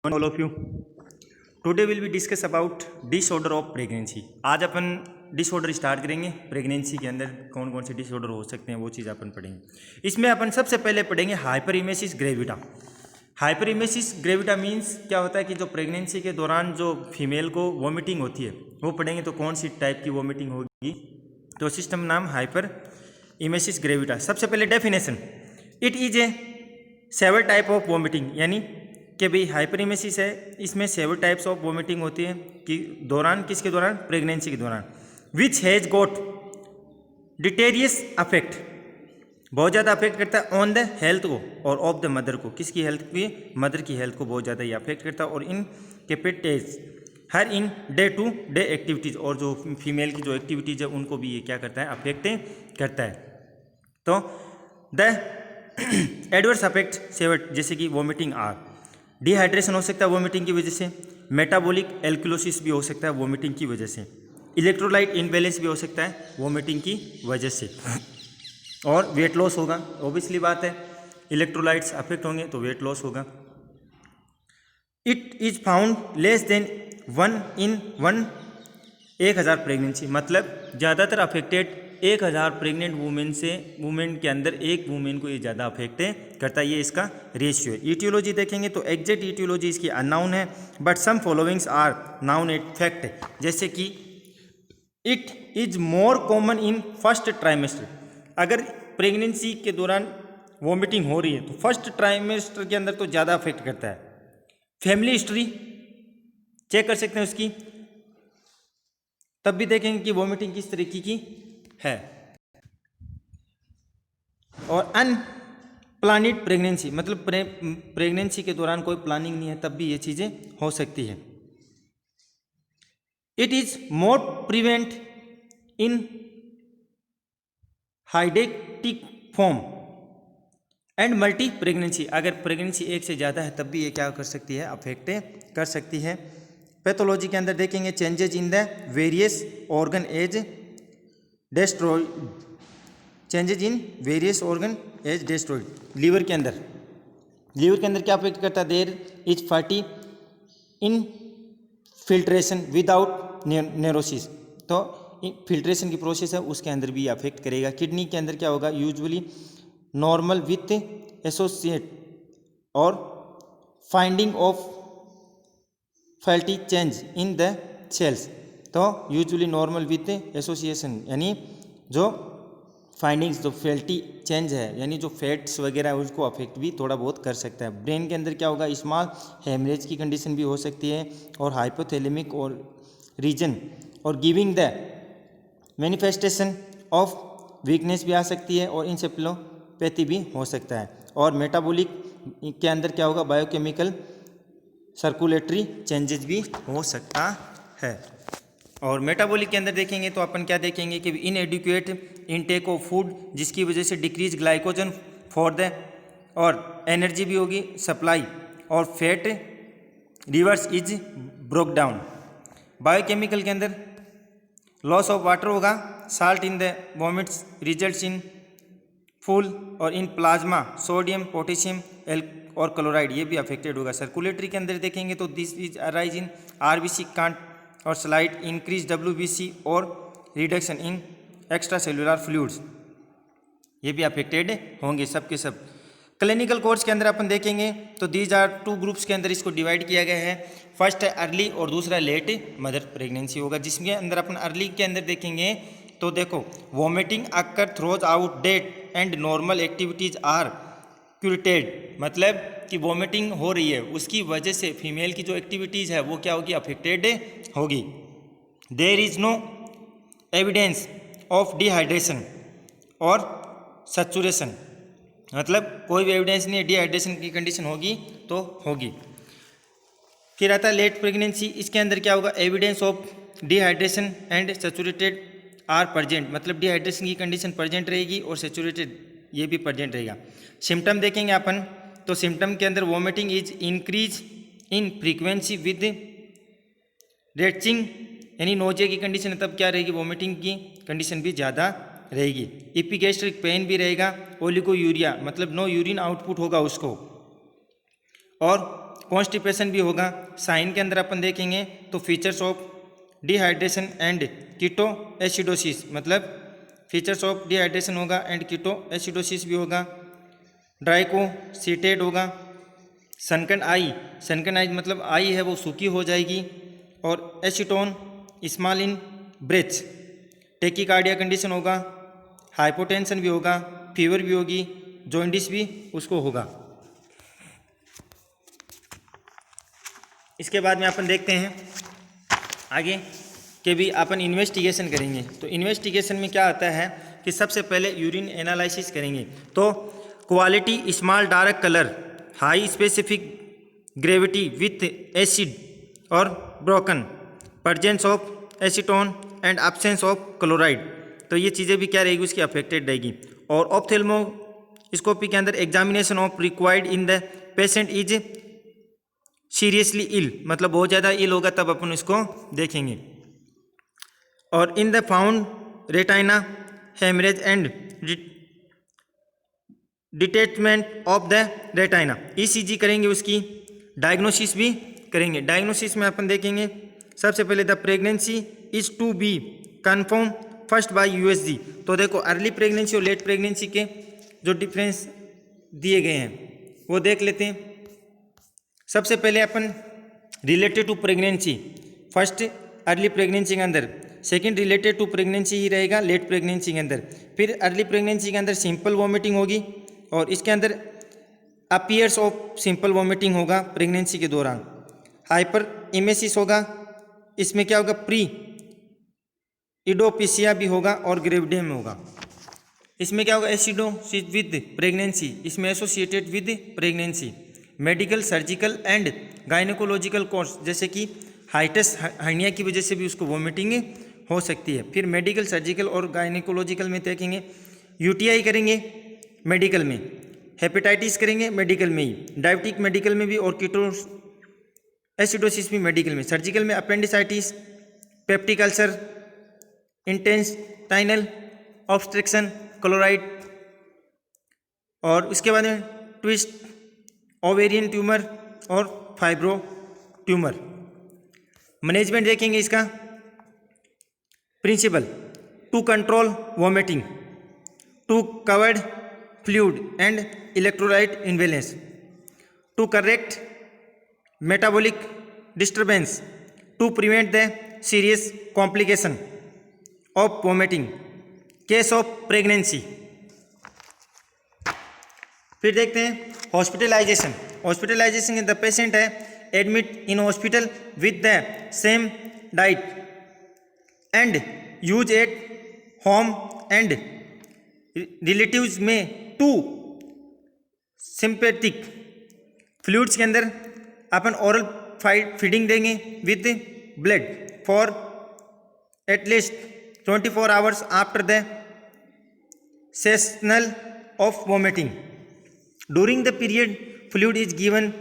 All of you. Today will be discuss about disorder of pregnancy. आज अपन disorder start करेंगे। Pregnancy के अंदर कौन कौन से डिसऑर्डर हो सकते हैं वो चीज़ अपन पढ़ेंगे। इसमें अपन सबसे पहले पढ़ेंगे हाइपरइमेसिस ग्रेविटा। हाइपरइमेसिस ग्रेविटा मीन्स क्या होता है कि जो प्रेगनेंसी के दौरान जो फीमेल को वॉमिटिंग होती है वो पढ़ेंगे। तो कौन सी टाइप की वॉमिटिंग होगी, तो सिस्टम नाम हाइपर इमेसिस ग्रेविटा। सबसे पहले definition, it is a severe type of vomiting, यानी कि भाई हाइपरइमेसिस है, इसमें सेवर टाइप्स ऑफ वॉमिटिंग होती है कि दौरान, किसके दौरान, प्रेगनेंसी के दौरान। विच हैज़ गोट डिटेरियस अफेक्ट, बहुत ज़्यादा अफेक्ट करता है ऑन द हेल्थ को और ऑफ द मदर को, किसकी हेल्थ की, मदर की हेल्थ को बहुत ज़्यादा ये अफेक्ट करता है। और incapacitates her in day to day activities, और जो फीमेल की जो एक्टिविटीज़ है उनको भी ये क्या करता है, अफेक्ट करता है। तो द एडवर्स अफेक्ट सेवर, जैसे कि वॉमिटिंग आर, डिहाइड्रेशन हो सकता है वॉमिटिंग की वजह से, मेटाबॉलिक एल्कुलोसिस भी हो सकता है वॉमिटिंग की वजह से, इलेक्ट्रोलाइट इनबैलेंस भी हो सकता है वॉमिटिंग की वजह से, और वेट लॉस होगा। ऑब्वियसली बात है, इलेक्ट्रोलाइट्स अफेक्ट होंगे तो वेट लॉस होगा। It is found less than 1 in 1000 pregnancy, मतलब ज़्यादातर अफेक्टेड 1000 प्रेग्नेंट वुमेन के अंदर एक वुमेन को ये ज़्यादा अफेक्ट करता है। ये इसका रेशियो है। ईटियोलॉजी देखेंगे तो एग्जैक्ट ईटियोलॉजी इसकी अननाउन है, but some followings are known at fact, जैसे कि it is more common in first trimester. अगर प्रेगनेंसी के दौरान वॉमिटिंग हो रही है तो फर्स्ट ट्राइमेस्टर के अंदर तो ज़्यादा अफेक्ट करता है। फैमिली हिस्ट्री चेक कर सकते हैं उसकी, तब भी देखेंगे कि वॉमिटिंग किस तरीके की है। और अनप्लानिड प्रेगनेंसी, मतलब प्रेगनेंसी के दौरान कोई प्लानिंग नहीं है तब भी ये चीज़ें हो सकती है। It is more prevalent in hydatidiform and multi pregnancy, अगर प्रेगनेंसी एक से ज़्यादा है तब भी ये क्या कर सकती है, अफेक्ट कर सकती है। पैथोलॉजी के अंदर देखेंगे changes in the various organ as destroyed, changes in various organ as destroyed. Liver के अंदर क्या अफेक्ट करता है, there is fatty infiltration without necrosis, तो फिल्ट्रेशन की प्रोसेस है उसके अंदर भी अफेक्ट करेगा। किडनी के अंदर क्या होगा, यूजुअली नॉर्मल विथ एसोसिएट और finding of fatty change in the cells, तो यूजुअली नॉर्मल विथ एसोसिएशन, यानी जो फाइंडिंग्स, जो फैल्टी चेंज है यानी जो फैट्स वगैरह है उसको अफेक्ट भी थोड़ा बहुत कर सकता है। ब्रेन के अंदर क्या होगा, स्मॉल हेमरेज की कंडीशन भी हो सकती है, और हाइपोथैलेमिक और रीजन, और giving the manifestation of weakness भी आ सकती है, और इंसेप्लोपैथी भी हो सकता है। और मेटाबॉलिक के अंदर क्या होगा, बायोकेमिकल सर्कुलेटरी चेंजेस भी हो सकता है। और मेटाबॉलिक के अंदर देखेंगे तो अपन क्या देखेंगे कि इनएडिक्वेट इनटेक ऑफ फूड, जिसकी वजह से डिक्रीज ग्लाइकोजन फॉर द, और एनर्जी भी होगी सप्लाई, और fat reserves is broke down. Biochemical के अंदर लॉस ऑफ वाटर होगा, salt in the vomits results in fall, और इन प्लाज्मा सोडियम पोटेशियम और क्लोराइड ये भी अफेक्टेड होगा। सर्कुलेटरी के अंदर देखेंगे तो this is arise in RBC count और स्लाइड इंक्रीज डब्ल्यूबीसी और reduction in extracellular fluids, ये भी अफेक्टेड होंगे सब के सब। क्लिनिकल कोर्स के अंदर अपन देखेंगे तो दीज आर 2 ग्रुप्स के अंदर इसको डिवाइड किया गया है। फर्स्ट है अर्ली और दूसरा लेट मदर प्रेगनेंसी होगा, जिसके अंदर अपन अर्ली के अंदर देखेंगे तो देखो vomiting occur throughout day and normal activities are curtailed, मतलब कि वॉमिटिंग हो रही है उसकी वजह से फीमेल की जो एक्टिविटीज़ है वो क्या होगी, अफेक्टेड होगी। There is no evidence of dehydration और सैचुरेशन, मतलब कोई भी एविडेंस नहीं है डिहाइड्रेशन की कंडीशन होगी तो होगी। फिर आता है लेट प्रेगनेंसी, इसके अंदर क्या होगा, evidence of dehydration and saturated are present, मतलब डिहाइड्रेशन की कंडीशन प्रेजेंट रहेगी और सैचुरेटेड ये भी प्रेजेंट रहेगा। सिम्टम देखेंगे अपन तो सिम्टम के अंदर vomiting is increase in frequency with retching, यानी नोजिया की कंडीशन है तब क्या रहेगी, वॉमिटिंग की कंडीशन भी ज़्यादा रहेगी। इपिगैस्ट्रिक पेन भी रहेगा, ओलिगोयूरिया मतलब नो यूरिन आउटपुट होगा उसको, और कॉन्स्टिपेशन भी होगा। साइन के अंदर अपन देखेंगे तो features of dehydration and ketoacidosis, मतलब फीचर्स ऑफ डिहाइड्रेशन होगा एंड कीटो एसिडोसिस भी होगा। ड्राइकोसीटेड होगा। सनकन आई मतलब आई है वो सूखी हो जाएगी। और acetone smell in breath, tachycardia condition होगा। हाइपोटेंशन भी होगा, फीवर भी होगी, जॉइंडिस भी उसको होगा। इसके बाद में अपन देखते हैं आगे कि भी अपन इन्वेस्टिगेशन करेंगे। तो इन्वेस्टिगेशन में क्या आता है कि सबसे पहले यूरिन एनालिसिस करेंगे। तो quality small dark colour, high specific gravity with acid और broken, presence of acetone and absence of chloride, तो ये चीज़ें भी क्या रहेगी उसकी अफेक्टेड रहेगी। और ऑप्थेल्मोस्कोपी के अंदर examination of required in the patient is seriously ill, मतलब बहुत ज़्यादा इल होगा तब अपन इसको देखेंगे। और in the fundus retina haemorrhage and detachment of the retina, ECG करेंगे, उसकी डायग्नोसिस भी करेंगे। डायग्नोसिस में अपन देखेंगे सबसे पहले the pregnancy is to be confirm first by USG. तो देखो अर्ली प्रेगनेंसी और लेट प्रेगनेंसी के जो डिफरेंस दिए गए हैं वो देख लेते हैं। सबसे पहले अपन related to pregnancy, first early pregnancy के अंदर, सेकंड रिलेटेड टू प्रेगनेंसी ही रहेगा लेट प्रेगनेंसी के अंदर। फिर अर्ली प्रेगनेंसी के अंदर सिंपल वॉमिटिंग होगी और इसके अंदर अपीयर्स ऑफ सिंपल वॉमिटिंग होगा प्रेगनेंसी के दौरान। हाइपर इमेसिस होगा, इसमें क्या होगा प्री इडोपिसिया भी होगा और ग्रेविडियम होगा। इसमें क्या होगा एसिडोसिस विद प्रेगनेंसी, इसमें associated with pregnancy. Medical, surgical and gynaecological course, जैसे कि हाइटस हर्निया की वजह से भी उसको वॉमिटिंग हो सकती है। फिर मेडिकल, सर्जिकल और गायनेकोलॉजिकल में देखेंगे यूटीआई करेंगे मेडिकल में, हेपेटाइटिस करेंगे मेडिकल में ही, डायबिटिक मेडिकल में भी और कीटो एसिडोसिस भी मेडिकल में। सर्जिकल में appendicitis, peptic ulcer, intestinal obstruction, chloride, और उसके बाद में ट्विस्ट, ओवेरियन ट्यूमर और फाइब्रो ट्यूमर। मैनेजमेंट देखेंगे इसका principle, to control vomiting, to covered fluid and electrolyte imbalance, to correct metabolic disturbance, to prevent the serious complication of vomiting case of pregnancy। फिर देखते हैं हॉस्पिटलाइजेशन। हॉस्पिटलाइजेशन में the patient है admit in hospital with the same diet and use at home and relatives में to sympathetic fluids के अंदर अपन oral feeding देंगे with blood for at least 24 hours after the cessation of vomiting. During the period fluid is given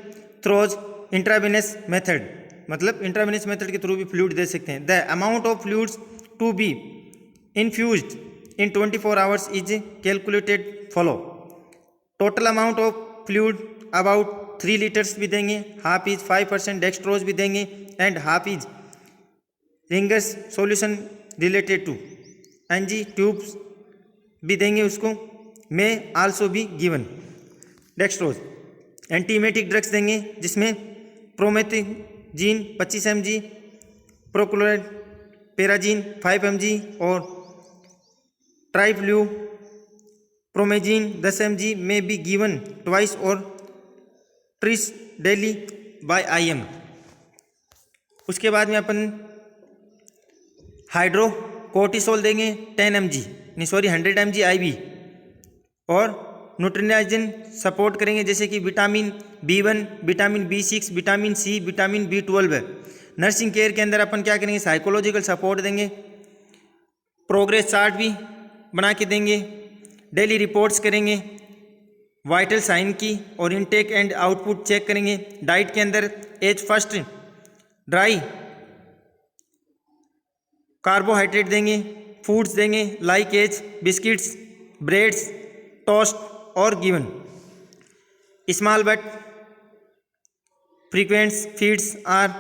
through intravenous method, मतलब intravenous method के through भी fluid दे सकते हैं। The amount of fluids to be infused in 24 hours is calculated follow. Total amount of fluid about 3 litres भी देंगे, half is 5% dextrose भी देंगे and half is Ringer's solution related to NG tubes भी देंगे उसको, में आल्सो भी given dextrose. Antiemetic drugs देंगे जिसमें प्रोमेथिजीन 25 mg, प्रोक्लोराइड पेराजीन 5 mg और ट्राइफ्लू प्रोमेजीन 10 mg में भी गिवन ट्वाइस और ट्रिस डेली बाय IM। उसके बाद में अपन हाइड्रोकोर्टिसोल देंगे 100 mg IV और न्यूट्रिनाइजन सपोर्ट करेंगे जैसे कि vitamin B1, vitamin B6, vitamin C, vitamin B12 है। नर्सिंग केयर के अंदर अपन क्या करेंगे साइकोलॉजिकल सपोर्ट देंगे, प्रोग्रेस चार्ट भी बना के देंगे, डेली रिपोर्ट्स करेंगे, वाइटल साइन की और इनटेक एंड आउटपुट चेक करेंगे। डाइट के अंदर एज फर्स्ट ड्राई कार्बोहाइड्रेट देंगे, फूड्स देंगे like as biscuits, breads, toast और given small but frequent feeds are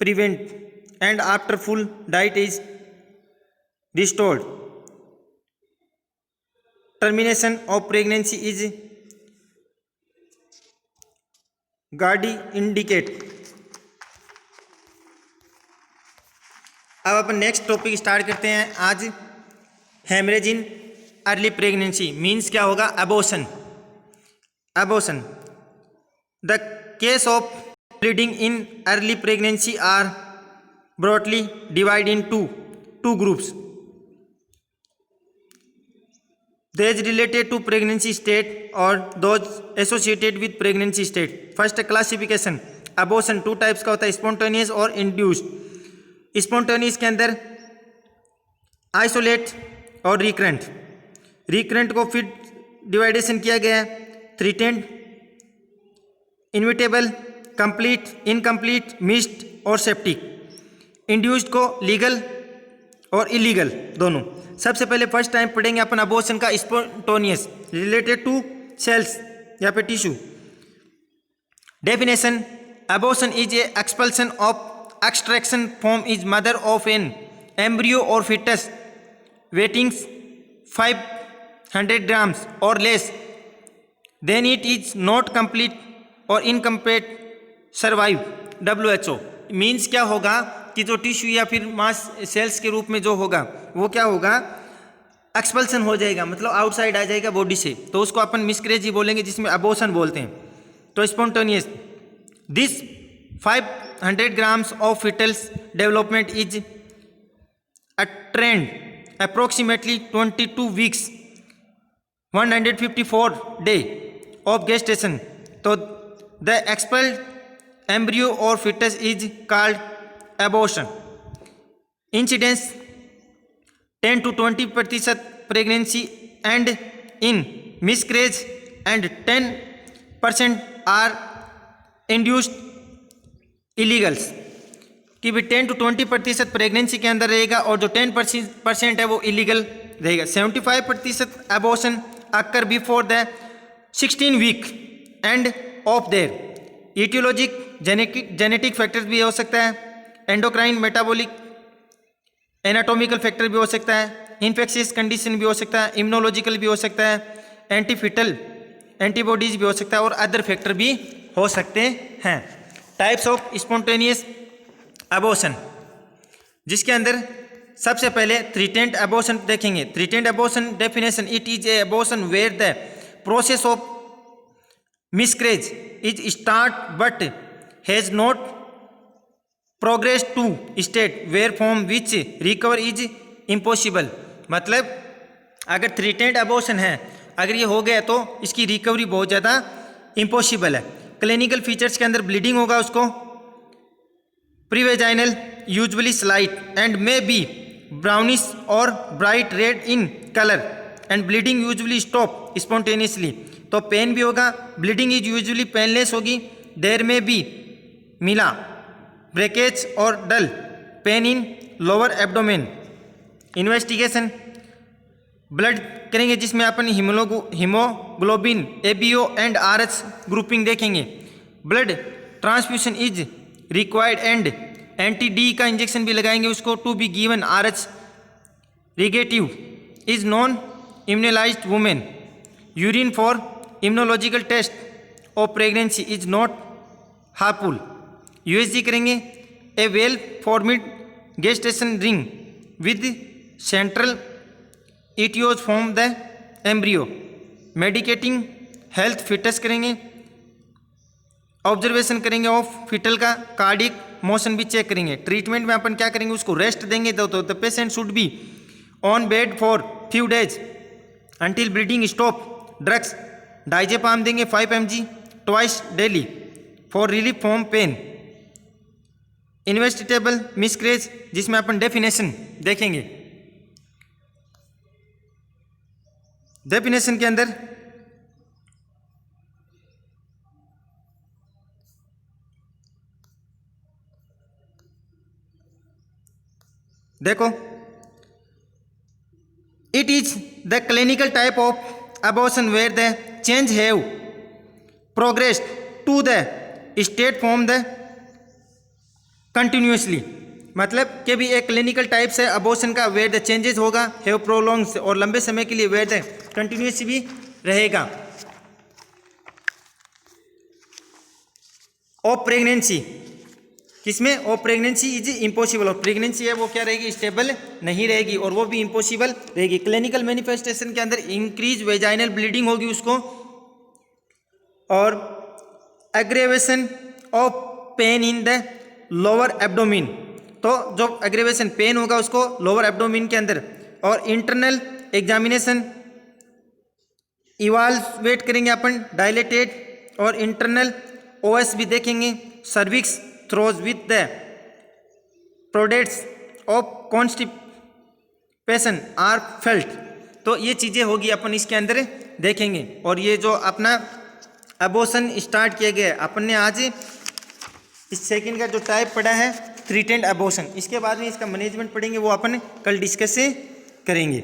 prevent and after full diet is restored. Termination of pregnancy is गार्डी indicate. अब अपन next topic start करते हैं आज। Haemorrhage in early pregnancy means क्या होगा? Abortion. Abortion the case of bleeding in early pregnancy are broadly divide into groups. Those related to pregnancy state or those associated with pregnancy state. First classification, abortion two types का होता है, spontaneous और induced. Spontaneous के अंदर isolate और recurrent. Recurrent को फिर डिवाइडेशन किया गया है, threatened, inevitable, complete, incomplete, missed और septic. Induced को legal और इलीगल दोनों। सबसे पहले फर्स्ट टाइम पढ़ेंगे अपन अबॉर्शन का स्पॉन्टेनियस रिलेटेड टू सेल्स या पे tissue. Definition, abortion is a expulsion of extraction from is mother of an embryo और फिटस वेटिंग 500 grams और less than it is not complete और इनकम्प्लीट सर्वाइव। WHO मीन्स क्या होगा कि जो tissue या फिर मास सेल्स के रूप में जो होगा वो क्या होगा? एक्सपल्सन हो जाएगा, मतलब आउटसाइड आ जाएगा बॉडी से, तो उसको अपन मिसकैरेज ही बोलेंगे, जिसमें अबॉर्शन बोलते हैं। तो spontaneous, this 500 grams of foetal development is a trend approximately 22 weeks 154 day of gestation। तो द एक्सपल्ड एम्ब्रियो और foetus is called abortion. Incidence 10 to 20% pregnancy and in miscarriage and 10% are induced illegals। कि भी 10 to 20% pregnancy के अंदर रहेगा और जो 10% है वो इलीगल रहेगा। 75% abortion occur before the 16 week and of their etiologic genetic factors भी हो सकता है, एंडोक्राइन, मेटाबॉलिक, एनाटॉमिकल फैक्टर भी हो सकता है, इन्फेक्शियस कंडीशन भी हो सकता है, इम्यूनोलॉजिकल भी हो सकता है, एंटीफिटल एंटीबॉडीज भी हो सकता है और अदर फैक्टर भी हो सकते हैं। टाइप्स ऑफ स्पॉन्टेनियस अबॉर्शन, जिसके अंदर सबसे पहले थ्रेटेंड अबॉर्शन देखेंगे। Threatened abortion definition, it is a abortion where the process of miscarriage is start but has not progress to state where from which recover is impossible. मतलब अगर threatened abortion है, अगर ये हो गया तो इसकी रिकवरी बहुत ज़्यादा इम्पॉसिबल है। क्लिनिकल फीचर्स के अंदर ब्लीडिंग होगा उसको, per vaginal usually slight and may be brownish और bright red in colour and bleeding usually stop spontaneously. तो पेन भी होगा, ब्लीडिंग इज यूजुअली पेनलेस होगी, देर में बी मिला ब्रेकेज और dull pain in lower abdomen. Investigation, blood करेंगे जिसमें अपन haemoglobin, ABO and RH grouping देखेंगे। Blood transfusion is required and anti का इंजेक्शन भी लगाएंगे उसको to be given. RH negative is non immunised women. Urine for immunological test of pregnancy is not harmful. USG करेंगे, a well formed gestation ring with central echoes from the embryo. Medicating health foetus करेंगे, observation करेंगे of foetal का cardiac motion भी check करेंगे। Treatment में अपन क्या करेंगे, उसको रेस्ट देंगे तो the patient should be on bed for few days until bleeding stop. Drugs diazepam देंगे 5 mg twice daily for relief from pain. Inevitable miscarriage, जिसमें अपन डेफिनेशन देखेंगे। डेफिनेशन के अंदर देखो, it is the clinical type of abortion where the change have progressed to the state form the continuously, मतलब कि भी एक क्लिनिकल टाइप से अबॉर्शन का वेयर द चेंजेस होगा, हैव प्रोलॉन्ग्स और लंबे समय के लिए वेयर द कंटिन्यूस भी रहेगा। ऑफ प्रेगनेंसी, किसमें? ऑफ प्रेगनेंसी इज इम्पॉसिबल, और प्रेगनेंसी है वो क्या रहेगी? स्टेबल नहीं रहेगी और वो भी इम्पॉसिबल रहेगी। क्लिनिकल मैनिफेस्टेशन के अंदर इंक्रीज वेजाइनल ब्लीडिंग होगी उसको, और aggravation of pain in the lower abdomen, तो जो एग्रेवेशन पेन होगा उसको लोअर एब्डोमिन के अंदर, और इंटरनल एग्जामिनेशन इवाल्वेट करेंगे अपन डायलेटेड, और इंटरनल ओएस भी देखेंगे, cervix through with the products of constipation are felt, तो ये चीज़ें होगी अपन इसके अंदर देखेंगे। और ये जो अपना अबॉर्शन स्टार्ट किया गया है अपन ने आज इस सेकंड का जो टाइप पढ़ा है थ्रेटेंड अबॉर्शन, इसके बाद में इसका मैनेजमेंट पढ़ेंगे, वो अपन कल डिस्कस करेंगे।